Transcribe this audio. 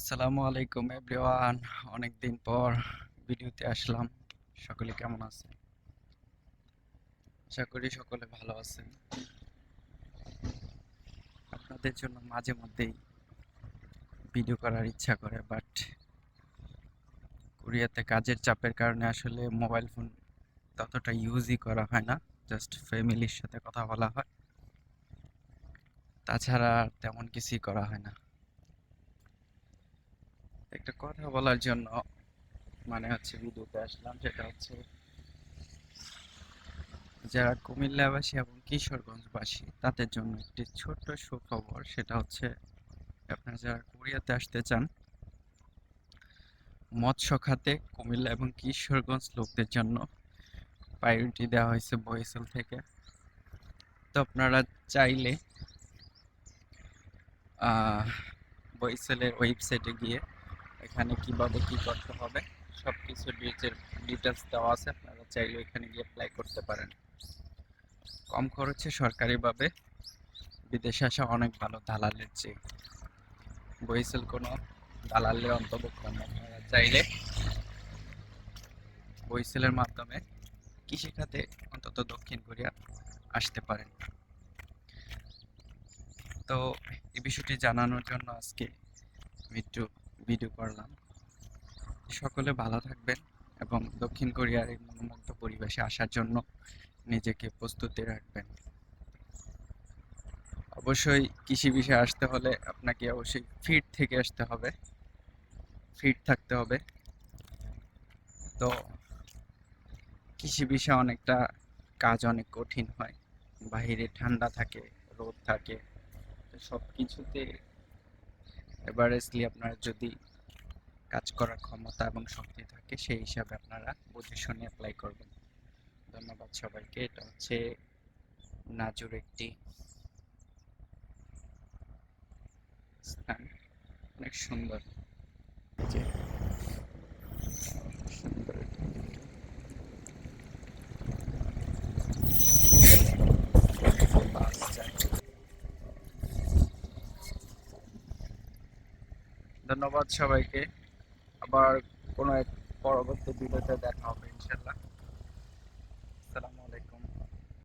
আসসালামু আলাইকুম এভরিওয়ান। অনেকদিন পর ভিডিওতে আসলাম। সকলে কেমন আছেন? আশা করি সকলে ভালো আছেন। আপনাদের জন্য মাঝে মধ্যেই ভিডিও করার ইচ্ছা করে, বাট কোরিয়াতে কাজের চাপের কারণে আসলে মোবাইল ফোন ততটা ইউজই করা হয় না। জাস্ট ফ্যামিলির সাথে কথা বলা হয়, তাছাড়া আর তেমন কিছুই করা হয় না। একটা কথা বলার জন্য ভিডিওতে আসলাম, সেটা হচ্ছে যারা কুমিল্লাবাসী এবং কিশোরগঞ্জবাসী তাদের জন্য একটি ছোট্ট সুখবর। সেটা হচ্ছে আপনারা যারা কোরিয়াতে আসতে চান, মৎস্য খাতে কুমিল্লা এবং কিশোরগঞ্জ লোকদের জন্য প্রায়োরিটি দেওয়া হয়েছে বরিশাল থেকে। তো আপনারা চাইলে বরিশালের ওয়েবসাইটে গিয়ে এখানে কিভাবে কি করতে হবে সব কিছু ডিটেলস দেওয়া আছে। আপনারা চাইলে এখানে গিয়ে অ্যাপ্লাই করতে পারেন। কম খরচে সরকারিভাবে বিদেশে আসা অনেক ভালো দালালের চেয়ে। বরিশাল কোনো দালালের অন্তর্ভুক্ত না। আপনারা চাইলে বরিশালের মাধ্যমে কৃষিখাতে অন্তত দক্ষিণ কোরিয়া আসতে পারেন। তো এই বিষয়টি জানানোর জন্য আজকে আমি একটু ভিডিও করলাম। সকলে ভালো থাকবেন এবং দক্ষিণ কোরিয়ার এই মনোমুগ্ধ পরিবেশে আসার জন্য নিজেকে প্রস্তুতি রাখবেন। অবশ্যই কৃষি বিষয়ে আসতে হলে আপনাকে অবশ্যই ফিট থেকে আসতে হবে, ফিট থাকতে হবে। তো কৃষি বিষয়ে অনেকটা কাজ অনেক কঠিন হয়, বাহিরে ঠান্ডা থাকে, রোদ থাকে। তো সব কিছুতে এভারেজলি আপনার যদি কাজ করার ক্ষমতা এবং শক্তি থাকে, সেই হিসাবে আপনারা বুঝে শুনে অ্যাপ্লাই করবেন। ধন্যবাদ সবাইকে। এটা হচ্ছে নাজুর একটি স্থান, অনেক সুন্দর। যে সুন্দর একটা ভিউ। বাস যায়। ধন্যবাদ সবাইকে। আবার কোনো এক পরবর্তী ভিডিওতে দেখা হবে ইনশাল্লাহ।